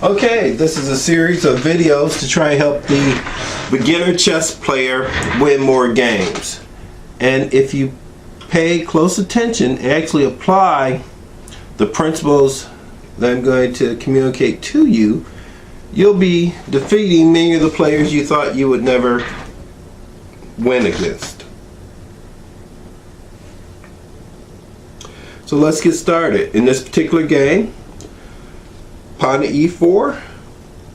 Okay, this is a series of videos to try and help the beginner chess player win more games. And if you pay close attention and actually apply the principles that I'm going to communicate to you, you'll be defeating many of the players you thought you would never win against. So let's get started. In this particular game, pawn to e4,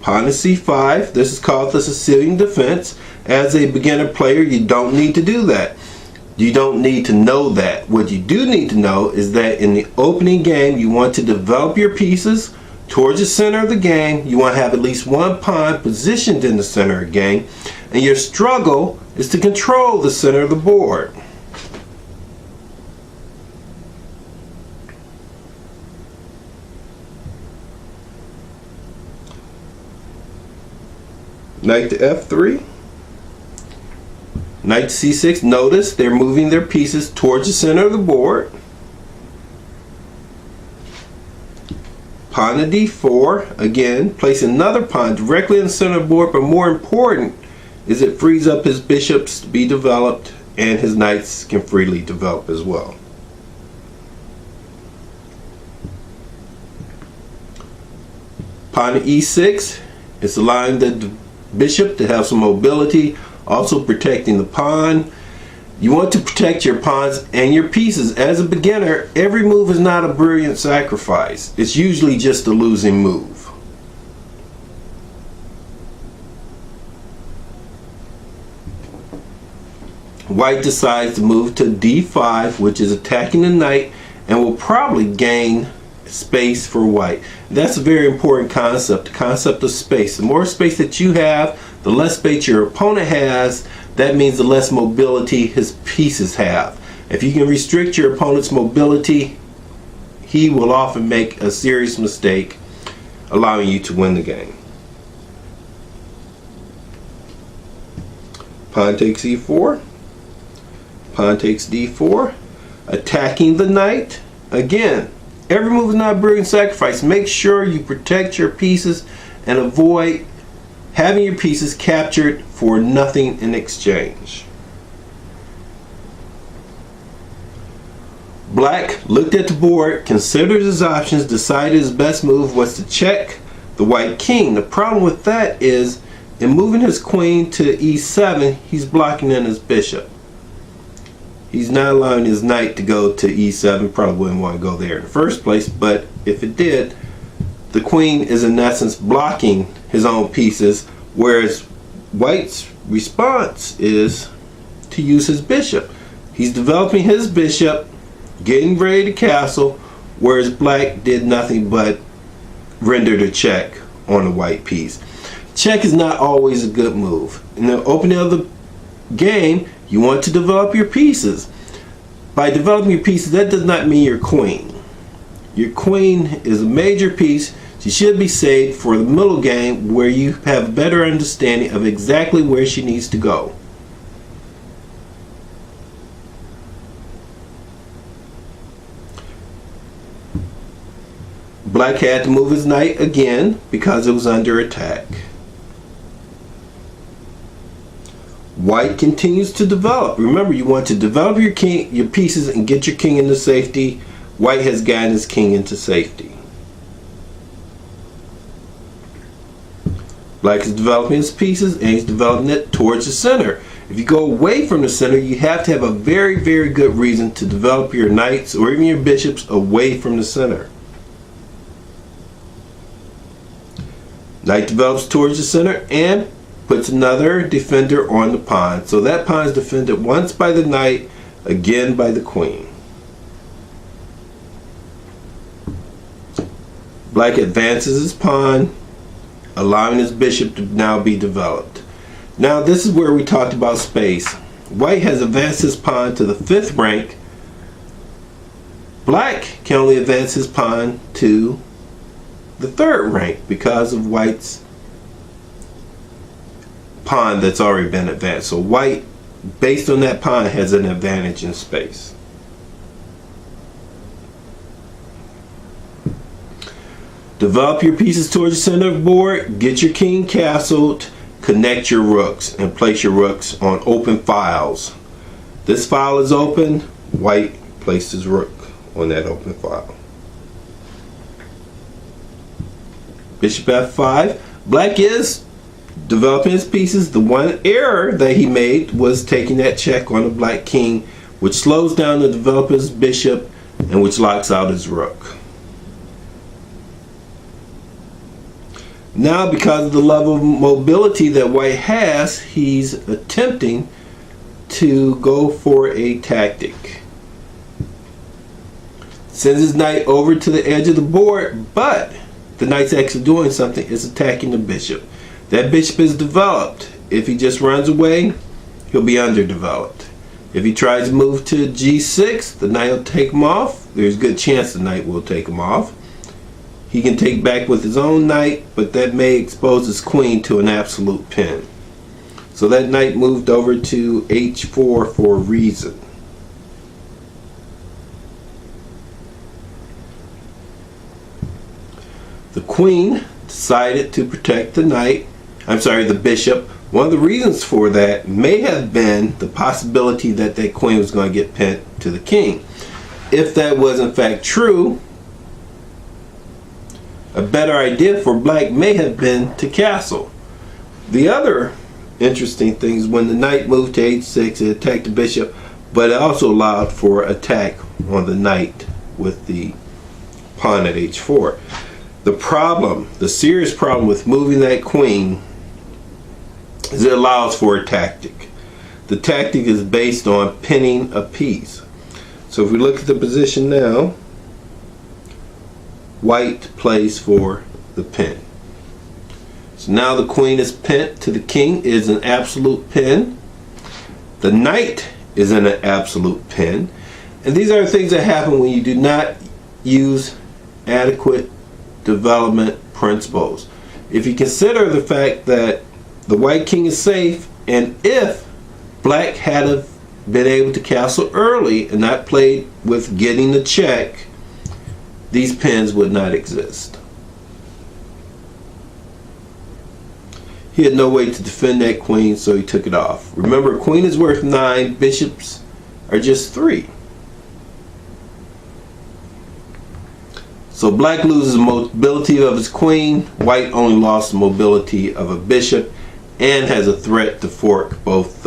pawn to c5. This is called the Sicilian defense. As a beginner player, you don't need to do that. You don't need to know that. What you do need to know is that in the opening game, you want to develop your pieces towards the center of the game. You want to have at least one pawn positioned in the center of the game. And your struggle is to control the center of the board. Knight to f3, knight to c6. Notice they're moving their pieces towards the center of the board. Pawn to d4, again placing another pawn directly in the center of the board, but more important is it frees up his bishops to be developed and his knights can freely develop as well. Pawn to e6, it's allowing the bishop to have some mobility, also protecting the pawn. You want to protect your pawns and your pieces. As a beginner, every move is not a brilliant sacrifice. It's usually just a losing move. White decides to move to d5, which is attacking the knight and will probably gain space for white. That's a very important concept, the concept of space. The more space that you have, the less space your opponent has. That means the less mobility his pieces have. If you can restrict your opponent's mobility, he will often make a serious mistake, allowing you to win the game. Pawn takes e4, pawn takes d4, attacking the knight. Again, every move is not a brilliant sacrifice. Make sure you protect your pieces and avoid having your pieces captured for nothing in exchange. Black looked at the board, considered his options, decided his best move was to check the white king. The problem with that is, in moving his queen to e7, he's blocking in his bishop. He's not allowing his knight to go to e7. Probably wouldn't want to go there in the first place, but if it did, the queen is in essence blocking his own pieces, whereas white's response is to use his bishop. He's developing his bishop, getting ready to castle, whereas black did nothing but rendered a check on the white piece. Check is not always a good move. In the opening of the game, you want to develop your pieces. By developing your pieces, that does not mean your queen. Your queen is a major piece. She should be saved for the middle game where you have a better understanding of exactly where she needs to go. Black had to move his knight again because it was under attack. White continues to develop. Remember, you want to develop your king, your pieces, and get your king into safety. White has gotten his king into safety. Black is developing his pieces and he's developing it towards the center. If you go away from the center, you have to have a very, very good reason to develop your knights or even your bishops away from the center. Knight develops towards the center and puts another defender on the pawn. So that pawn is defended once by the knight, again by the queen. Black advances his pawn, allowing his bishop to now be developed. Now this is where we talked about space. White has advanced his pawn to the 5th rank. Black can only advance his pawn to the 3rd rank because of white's pawn that's already been advanced. So white, based on that pawn, has an advantage in space. Develop your pieces towards the center of the board, get your king castled, connect your rooks, and place your rooks on open files. This file is open, white placed his rook on that open file. Bishop f5. Black is developing his pieces. The one error that he made was taking that check on the black king, which slows down the developer's bishop and which locks out his rook. Now, because of the level of mobility that white has, he's attempting to go for a tactic. Sends his knight over to the edge of the board, but the knight's actually doing something. It's attacking the bishop. That bishop is developed. If he just runs away, he'll be underdeveloped. If he tries to move to g6, the knight will take him off. There's a good chance the knight will take him off. He can take back with his own knight, but that may expose his queen to an absolute pin. So that knight moved over to h4 for a reason. The queen decided to protect the the bishop. One of the reasons for that may have been the possibility that that queen was going to get pinned to the king. If that was in fact true, a better idea for black may have been to castle. The other interesting thing is when the knight moved to h6, it attacked the bishop, but it also allowed for attack on the knight with the pawn at h4. The problem, the serious problem with moving that queen is it allows for a tactic. The tactic is based on pinning a piece. So if we look at the position now, white plays for the pin. So now the queen is pinned to the king, is an absolute pin. The knight is in an absolute pin. And these are things that happen when you do not use adequate development principles. If you consider the fact that the white king is safe, and if black had been able to castle early and not played with getting the check, these pins would not exist. He had no way to defend that queen, so he took it off. Remember, queen is worth 9, bishops are just 3. So black loses the mobility of his queen, white only lost the mobility of a bishop, and has a threat to fork both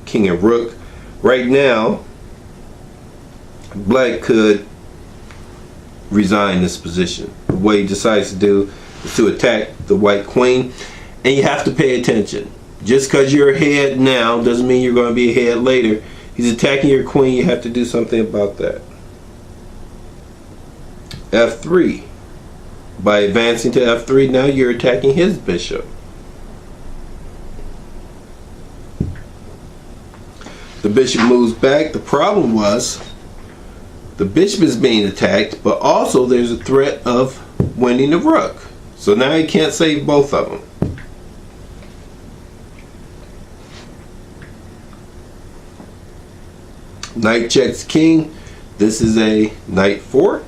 king and rook. Right now, black could resign this position. What he decides to do is to attack the white queen, and you have to pay attention. Just because you're ahead now doesn't mean you're going to be ahead later. He's attacking your queen. You have to do something about that. f3. By advancing to f3, now you're attacking his bishop. The bishop moves back. The problem was the bishop is being attacked, but also there's a threat of winning the rook. So now he can't save both of them. Knight checks king. This is a knight fork.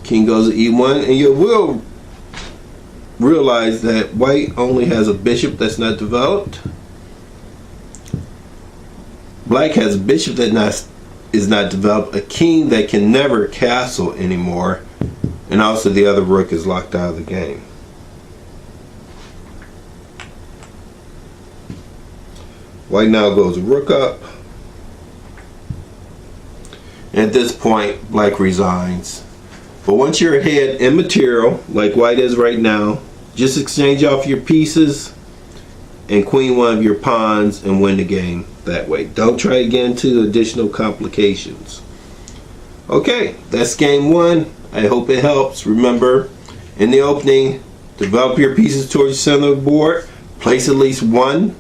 King goes to e1, and you will realize that white only has a bishop that's not developed. Black has a bishop that is not developed, a king that can never castle anymore, and also the other rook is locked out of the game. White now goes rook up, and at this point black resigns. But once you're ahead in material, like white is right now, just exchange off your pieces and queen one of your pawns and win the game that way. Don't try to get into additional complications. Okay, that's game 1. I hope it helps. Remember, in the opening, develop your pieces towards the center of the board. Place at least one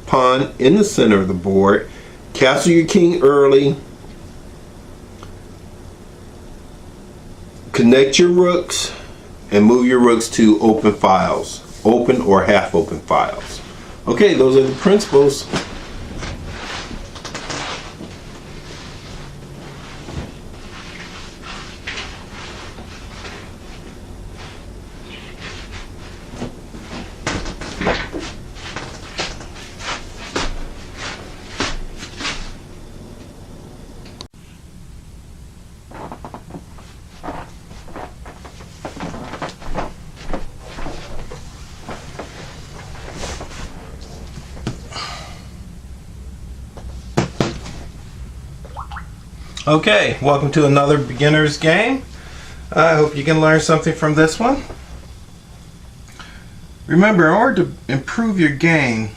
pawn in the center of the board. Castle your king early. Connect your rooks and move your rooks to open files, open or half open files. Okay, those are the principles. Okay, welcome to another beginner's game. I hope you can learn something from this one. Remember, in order to improve your game,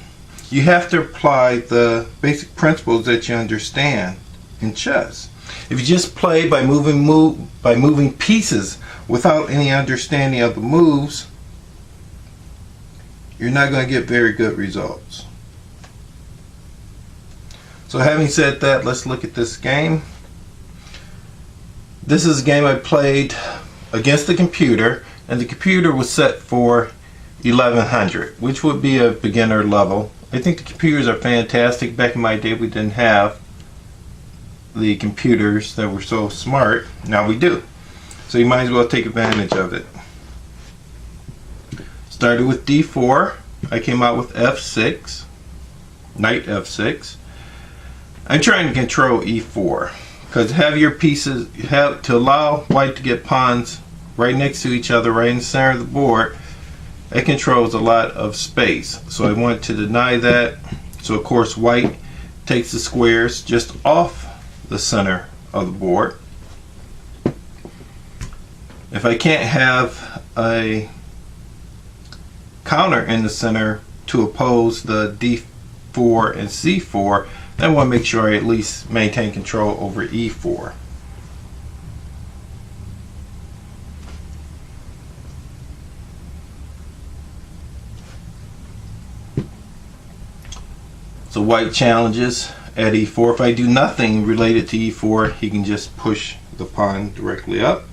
you have to apply the basic principles that you understand in chess. If you just play by moving pieces without any understanding of the moves, you're not going to get very good results. So having said that, let's look at this game. This is a game I played against the computer, and the computer was set for 1100, which would be a beginner level. I think the computers are fantastic. Back in my day, we didn't have the computers that were so smart. Now we do. So you might as well take advantage of it. Started with d4. I came out with f6, knight f6. I'm trying to control e4 because have your pieces, to allow white to get pawns right next to each other, right in the center of the board. It controls a lot of space, so I want to deny that. So of course white takes the squares just off the center of the board. If I can't have a counter in the center to oppose the d4 and c4, then I want to make sure I at least maintain control over e4. So white challenges at e4. If I do nothing related to e4, he can just push the pawn directly up.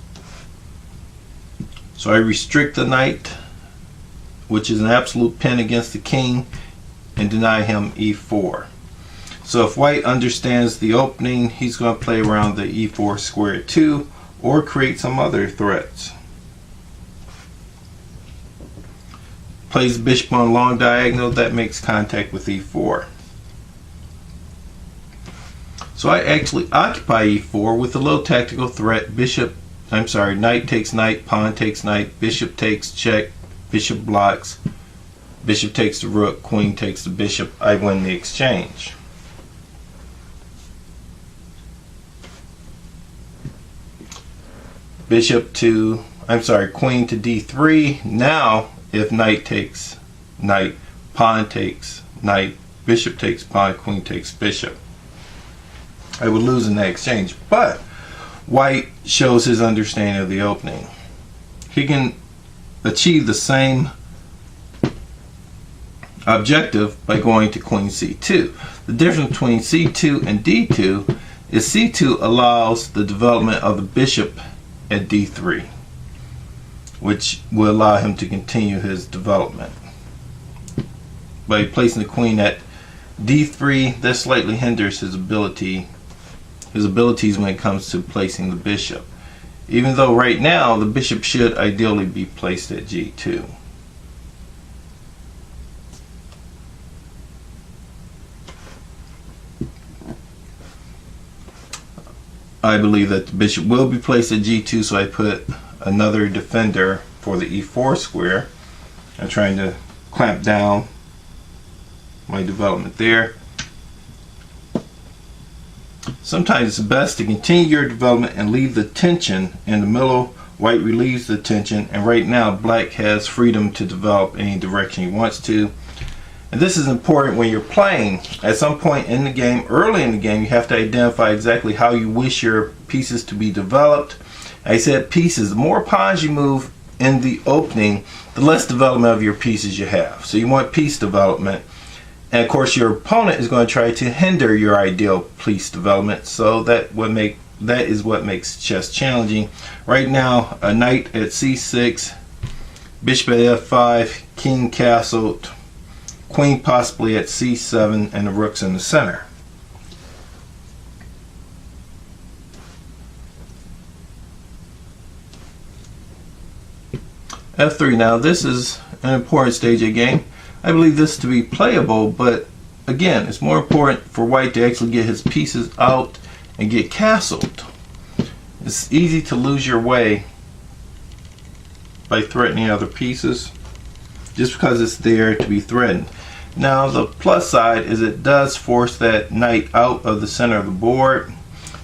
So I restrict the knight, which is an absolute pin against the king, and deny him e4. So if white understands the opening, he's going to play around the e4 square too, or create some other threats. Plays bishop on long diagonal, that makes contact with e4. So I actually occupy e4 with a little tactical threat. Knight takes knight, pawn takes knight, bishop takes check, bishop blocks, bishop takes the rook, queen takes the bishop. I win the exchange. Queen to d3. Now if knight takes knight, pawn takes knight, bishop takes pawn, queen takes bishop, I would lose in that exchange. But white shows his understanding of the opening. He can achieve the same objective by going to queen c2. The difference between c2 and d2 is c2 allows the development of the bishop at d3, which will allow him to continue his development. By placing the queen at d3, that slightly hinders his abilities when it comes to placing the bishop, even though right now the bishop should ideally be placed at g2. I believe that the bishop will be placed at g2, so I put another defender for the e4 square. I'm trying to clamp down my development there. Sometimes it's best to continue your development and leave the tension in the middle. White relieves the tension, and right now black has freedom to develop any direction he wants to. And this is important when you're playing. At some point in the game, early in the game, you have to identify exactly how you wish your pieces to be developed. I said pieces. The more pawns you move in the opening, the less development of your pieces you have. So you want piece development. And of course your opponent is going to try to hinder your ideal piece development. So that is what makes chess challenging. Right now, a knight at c6, bishop at f5, king castled, queen possibly at c7, and the rook's in the center. f3. Now this is an important stage of the game. I believe this to be playable, but again, it's more important for white to actually get his pieces out and get castled. It's easy to lose your way by threatening other pieces just because it's there to be threatened. Now the plus side is it does force that knight out of the center of the board.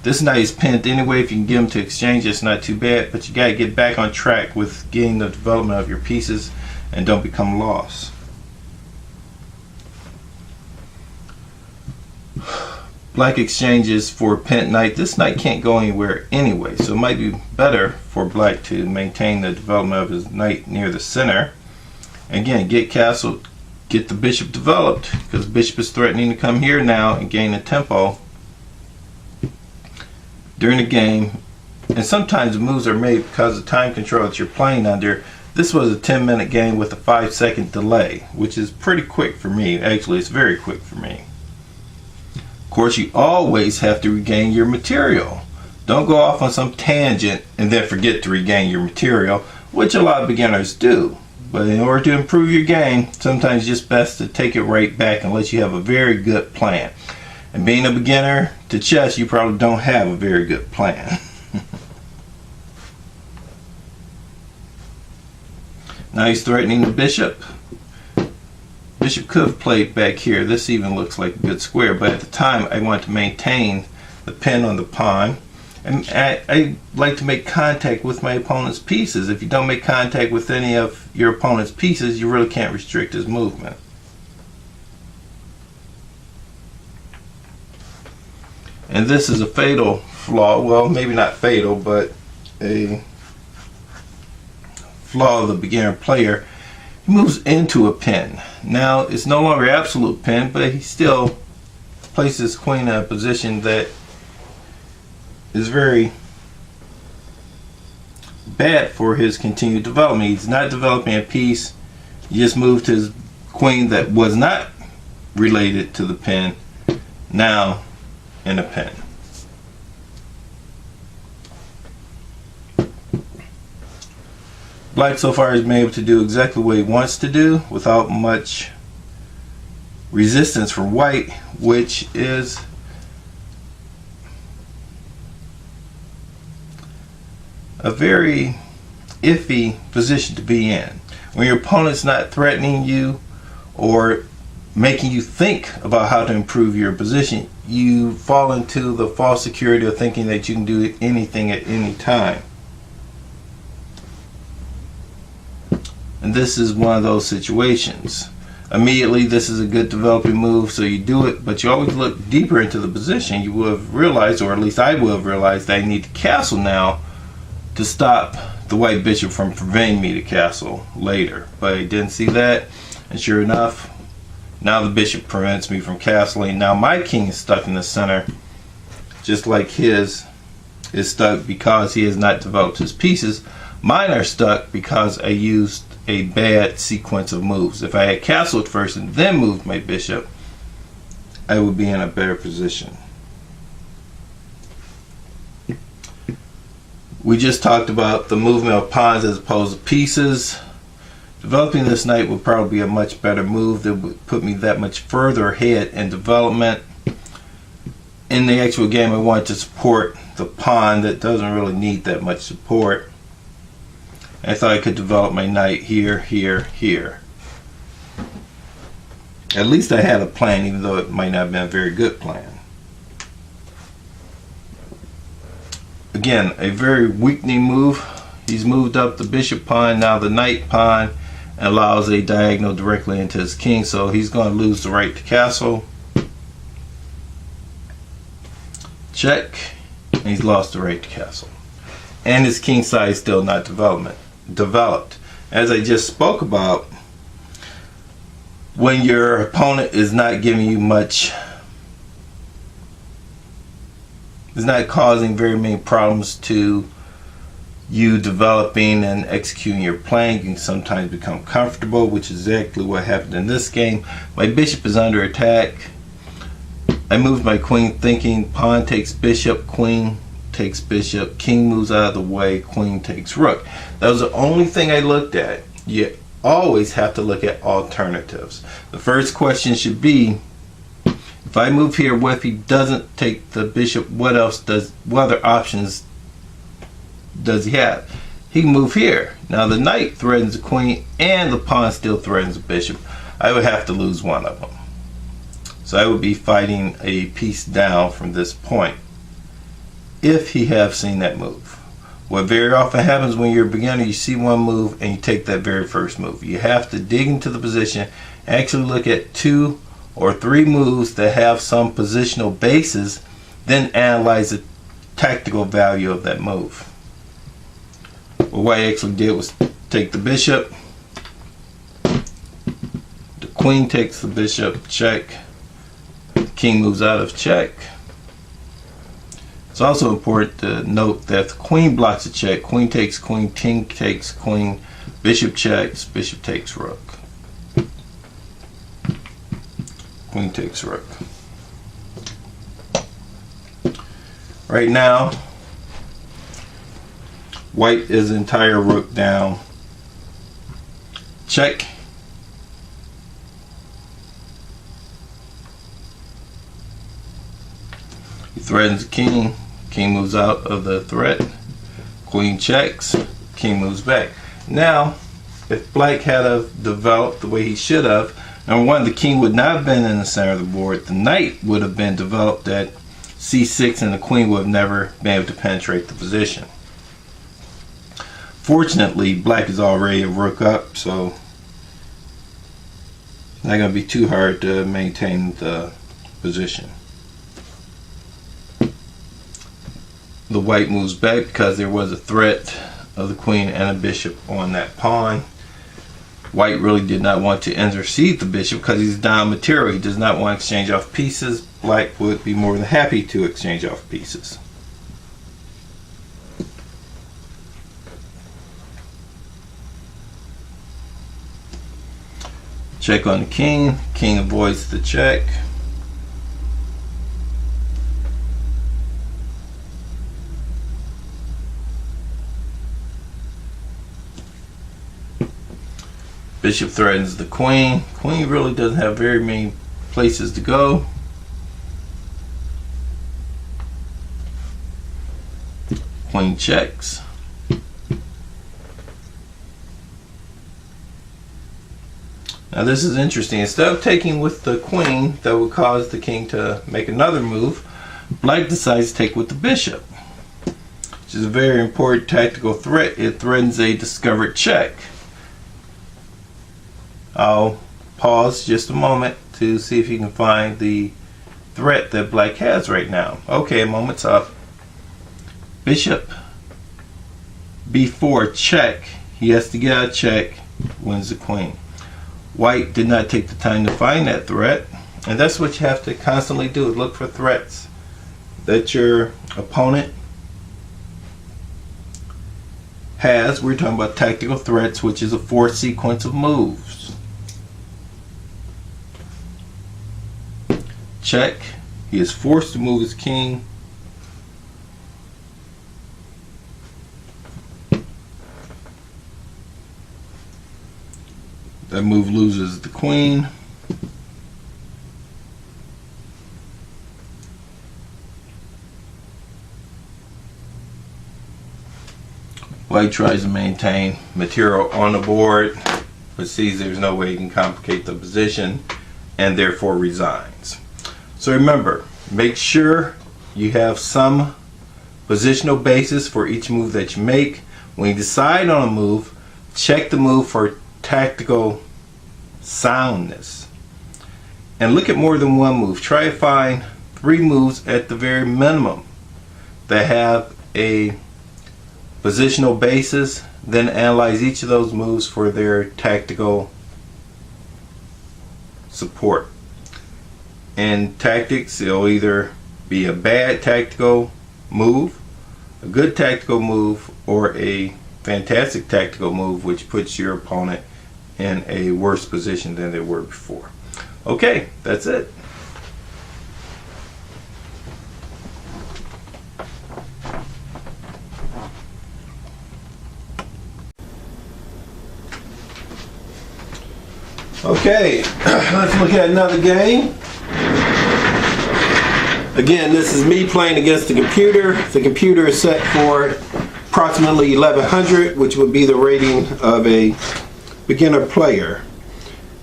This knight is pinned anyway. If you can get him to exchange, it's not too bad, but you got to get back on track with getting the development of your pieces and don't become lost. Black exchanges for pinned knight. This knight can't go anywhere anyway, so it might be better for black to maintain the development of his knight near the center. Again, get castle, get the bishop developed, because the bishop is threatening to come here now and gain a tempo during the game. And sometimes the moves are made because of the time control that you're playing under. This was a 10-minute game with a 5-second delay, which is pretty quick for me. Actually, it's very quick for me. Of course, you always have to regain your material. Don't go off on some tangent and then forget to regain your material, which a lot of beginners do. But in order to improve your game, sometimes it's just best to take it right back unless you have a very good plan. And being a beginner to chess, you probably don't have a very good plan. Now he's threatening the bishop. Bishop could have played back here. This even looks like a good square, but at the time I want to maintain the pin on the pawn. And I like to make contact with my opponent's pieces. If you don't make contact with any of your opponent's pieces, you really can't restrict his movement. And this is a fatal flaw. Well, maybe not fatal, but a flaw of the beginner player. He moves into a pin. Now, it's no longer absolute pin, but he still places his queen in a position that is very bad for his continued development. He's not developing a piece. He just moved his queen that was not related to the pin now in a pin. Black so far has been able to do exactly what he wants to do without much resistance from white, which is a very iffy position to be in. When your opponent's not threatening you or making you think about how to improve your position, you fall into the false security of thinking that you can do anything at any time. And this is one of those situations. Immediately, this is a good developing move, so you do it, but you always look deeper into the position. You will have realized, or at least I will have realized, that I need to castle now to stop the white bishop from preventing me to castle later. But I didn't see that, and sure enough, now the bishop prevents me from castling. Now my king is stuck in the center, just like his is stuck because he has not developed his pieces. Mine are stuck because I used a bad sequence of moves. If I had castled first and then moved my bishop, I would be in a better position. We just talked about the movement of pawns as opposed to pieces. Developing this knight would probably be a much better move that would put me that much further ahead in development. In the actual game, I want to support the pawn that doesn't really need that much support. I thought I could develop my knight here, here, here. At least I had a plan, even though it might not have been a very good plan. Again, a very weakening move. He's moved up the bishop pawn, now the knight pawn, and allows a diagonal directly into his king, so he's going to lose the right to castle. Check, and he's lost the right to castle. And his king side is still not developed. As I just spoke about, when your opponent is not giving you much, is not causing very many problems to you developing and executing your plan, you can sometimes become comfortable, which is exactly what happened in this game. My bishop is under attack. I moved my queen thinking pawn takes bishop, queen takes bishop, king moves out of the way, queen takes rook. That was the only thing I looked at. You always have to look at alternatives. The first question should be, if I move here, what if he doesn't take the bishop? What other options does he have? He can move here. Now the knight threatens the queen and the pawn still threatens the bishop. I would have to lose one of them. So I would be fighting a piece down from this point. if he have seen that move. What very often happens when you're a beginner, you see one move and you take that very first move. You have to dig into the position, actually look at 2 or 3 moves that have some positional basis, then analyze the tactical value of that move. What White actually did was take the bishop, the queen takes the bishop, check, king moves out of check. It's also important to note that the queen blocks a check, queen takes queen, king takes queen, bishop checks, bishop takes rook. Queen takes rook. Right now, White is entire rook down. Check. He threatens the king. King moves out of the threat. Queen checks. King moves back. Now, if Black had developed the way he should have, number one, the king would not have been in the center of the board. The knight would have been developed at c6, and the queen would have never been able to penetrate the position. Fortunately, Black is already a rook up, so it's not going to be too hard to maintain the position. The White moves back because there was a threat of the queen and a bishop on that pawn. White really did not want to intercede the bishop because he's down material. He does not want to exchange off pieces. Black would be more than happy to exchange off pieces. Check on the king. King avoids the check. Bishop threatens the queen. Queen really doesn't have very many places to go. Queen checks. Now this is interesting. Instead of taking with the queen, that would cause the king to make another move, Black decides to take with the bishop, which is a very important tactical threat. It threatens a discovered check. I'll pause just a moment to see if you can find the threat that Black has right now. Okay, a moment's up. Bishop b4 check. He has to get out of check, wins the queen. White did not take the time to find that threat, and that's what you have to constantly do, is look for threats that your opponent has. We're talking about tactical threats, which is a 4 sequence of moves. Check. He is forced to move his king. That move loses the queen. White tries to maintain material on the board, but sees there's no way he can complicate the position, and therefore resigns. So remember, make sure you have some positional basis for each move that you make. When you decide on a move, check the move for tactical soundness, and look at more than one move. Try to find 3 moves at the very minimum that have a positional basis, then analyze each of those moves for their tactical support. In tactics, it'll either be a bad tactical move, a good tactical move, or a fantastic tactical move which puts your opponent in a worse position than they were before. Okay, that's it. Okay, let's look at another game. Again, this is me playing against the computer. The computer is set for approximately 1100, which would be the rating of a beginner player.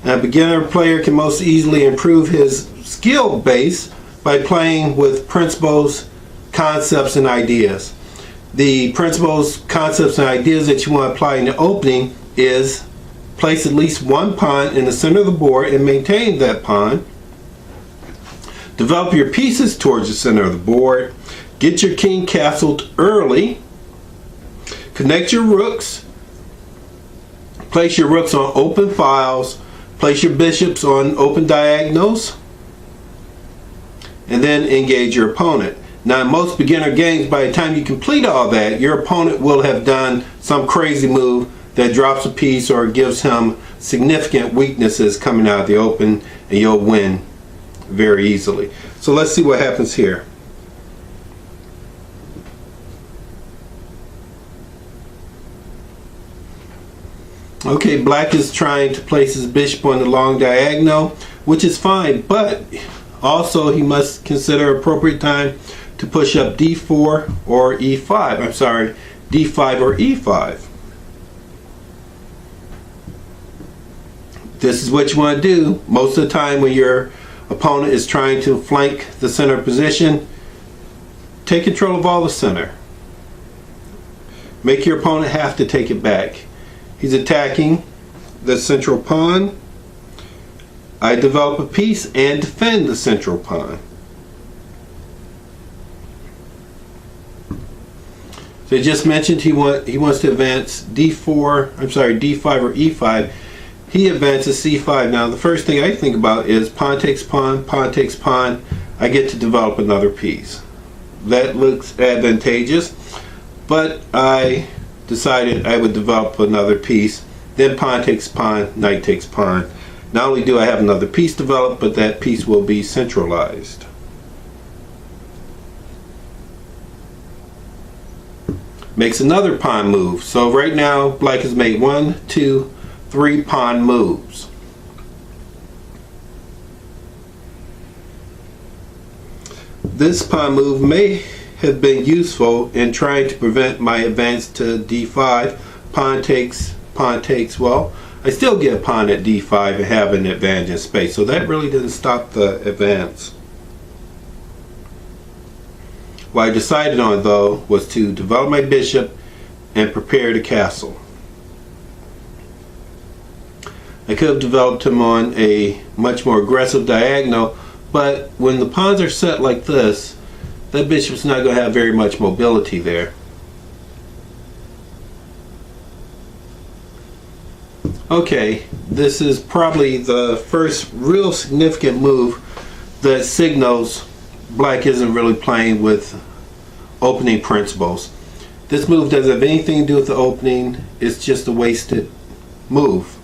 A beginner player can most easily improve his skill base by playing with principles concepts and ideas. The principles, concepts, and ideas that you want to apply in the opening is place at least one pawn in the center of the board and maintain that pawn. Develop your pieces towards the center of the board. Get your king castled early. Connect your rooks. Place your rooks on open files. Place your bishops on open diagonals. And then engage your opponent. Now, in most beginner games, by the time you complete all that, your opponent will have done some crazy move that drops a piece or gives him significant weaknesses coming out of the open, and you'll win very easily. So let's see what happens here. Okay, black is trying to place his bishop on the long diagonal, which is fine, but also he must consider appropriate time to push up d4 or e5. I'm sorry, d5 or e5. This is what you want to do most of the time when your opponent is trying to flank the center position. Take control of all the center. Make your opponent have to take it back. He's attacking the central pawn. I develop a piece and defend the central pawn. So I just mentioned he wants to advance d5 or e5. He advances c5. Now the first thing I think about is pawn takes pawn, pawn takes pawn. I get to develop another piece. That looks advantageous, but I decided I would develop another piece. Then pawn takes pawn, knight takes pawn. Not only do I have another piece developed, but that piece will be centralized. Makes another pawn move. So right now black has made 1, 2, 3 pawn moves. This pawn move may have been useful in trying to prevent my advance to d5. Pawn takes, well, I still get a pawn at d5 and have an advantage in space, so that really didn't stop the advance. What I decided on, though, was to develop my bishop and prepare the castle. I could have developed him on a much more aggressive diagonal, but when the pawns are set like this, that bishop's not going to have very much mobility there. Okay, this is probably the first real significant move that signals black isn't really playing with opening principles. This move doesn't have anything to do with the opening. It's just a wasted move.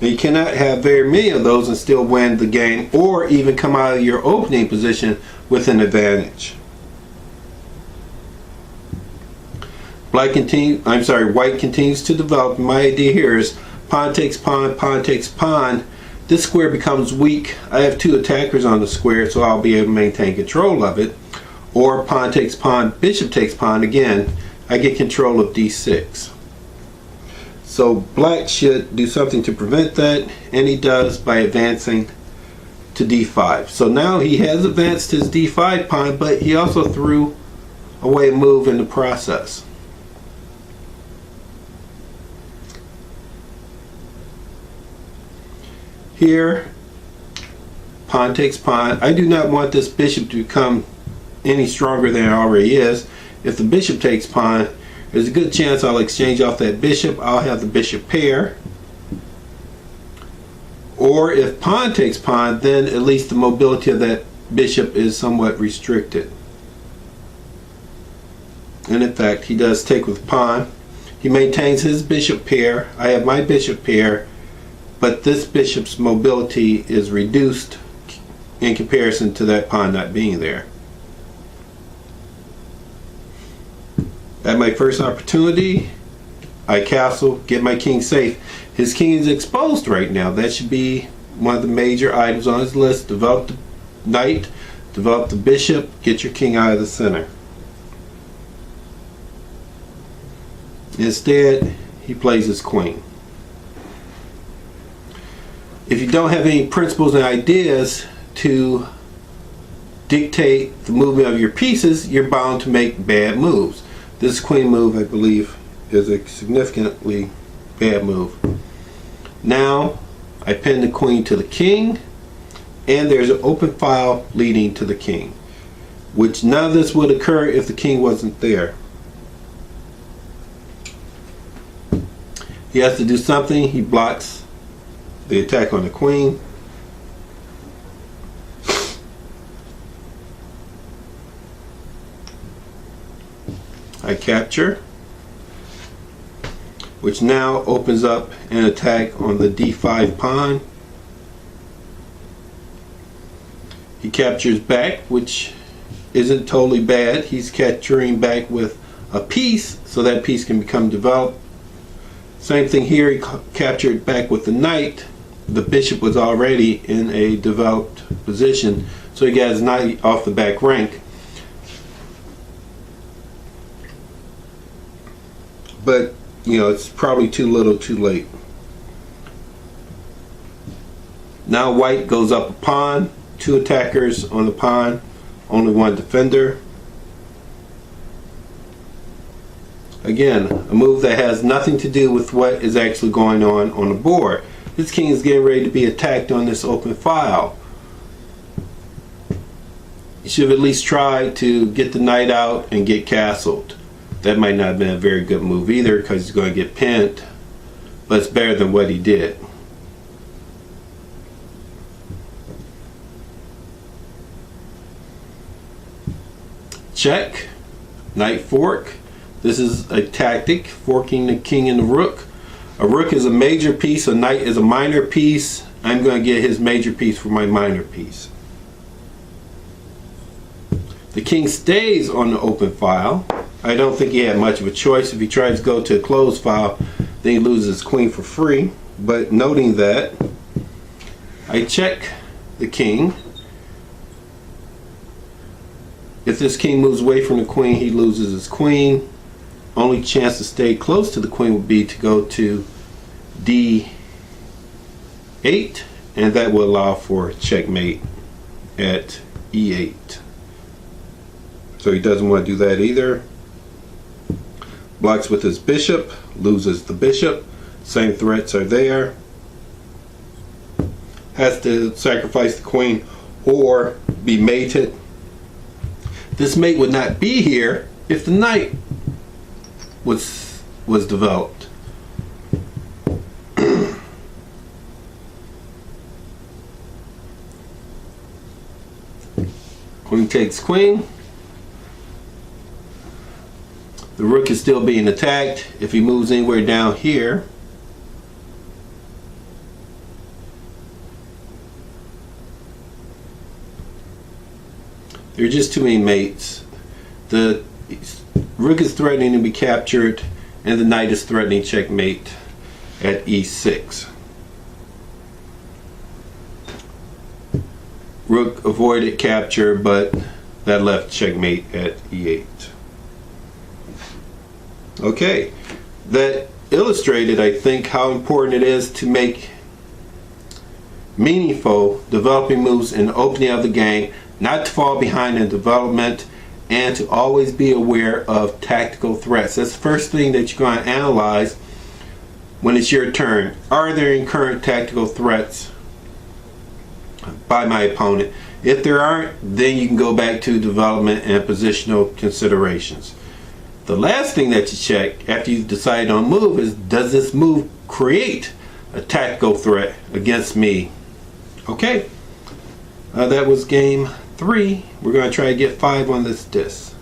And you cannot have very many of those and still win the game, or even come out of your opening position with an advantage. White continues to develop. My idea here is pawn takes pawn, pawn takes pawn. This square becomes weak. I have 2 attackers on the square, so I'll be able to maintain control of it. Or pawn takes pawn, bishop takes pawn. Again, I get control of d6. So black should do something to prevent that, and he does by advancing to d5. So now he has advanced his d5 pawn, but he also threw away a move in the process. Here, pawn takes pawn. I do not want this bishop to become any stronger than it already is. If the bishop takes pawn, there's a good chance I'll exchange off that bishop. I'll have the bishop pair. Or if pawn takes pawn, then at least the mobility of that bishop is somewhat restricted. And in fact, he does take with pawn. He maintains his bishop pair. I have my bishop pair, but this bishop's mobility is reduced in comparison to that pawn not being there. At my first opportunity, I castle, get my king safe. His king is exposed right now. That should be one of the major items on his list. Develop the knight, develop the bishop, get your king out of the center. Instead, he plays his queen. If you don't have any principles and ideas to dictate the movement of your pieces, you're bound to make bad moves. This queen move, I believe, is a significantly bad move. Now, I pin the queen to the king, and there's an open file leading to the king, which none of this would occur if the king wasn't there. He has to do something. He blocks the attack on the queen. I capture, which now opens up an attack on the d5 pawn. He captures back, which isn't totally bad. He's capturing back with a piece, so that piece can become developed. Same thing here, he captured back with the knight. The bishop was already in a developed position, so he got his knight off the back rank. But, you know, it's probably too little too late. Now white goes up a pawn, 2 attackers on the pawn, only 1 defender. Again, a move that has nothing to do with what is actually going on the board. This king is getting ready to be attacked on this open file. You should have at least tried to get the knight out and get castled. That might not have been a very good move either, because he's going to get pinned, but it's better than what he did. Check, knight fork. This is a tactic, forking the king and the rook. A rook is a major piece, a knight is a minor piece. I'm going to get his major piece for my minor piece. The king stays on the open file. I don't think he had much of a choice. If he tries to go to a closed file, then he loses his queen for free. But noting that, I check the king. If this king moves away from the queen, he loses his queen. Only chance to stay close to the queen would be to go to d8, and that will allow for checkmate at e8. So he doesn't want to do that either. Blocks with his bishop, loses the bishop. Same threats are there. Has to sacrifice the queen or be mated. This mate would not be here if the knight was developed. Queen takes queen. The rook is still being attacked. If he moves anywhere down here, there are just too many mates. The rook is threatening to be captured, and the knight is threatening checkmate at e6. Rook avoided capture, but that left checkmate at e8. Okay, that illustrated, I think, how important it is to make meaningful developing moves in the opening of the game, not to fall behind in development, and to always be aware of tactical threats. That's the first thing that you're going to analyze when it's your turn. Are there any current tactical threats by my opponent? If there aren't, then you can go back to development and positional considerations. The last thing that you check after you decide on a move is, does this move create a tactical threat against me? Okay, that was game 3. We're going to try to get 5 on this disc.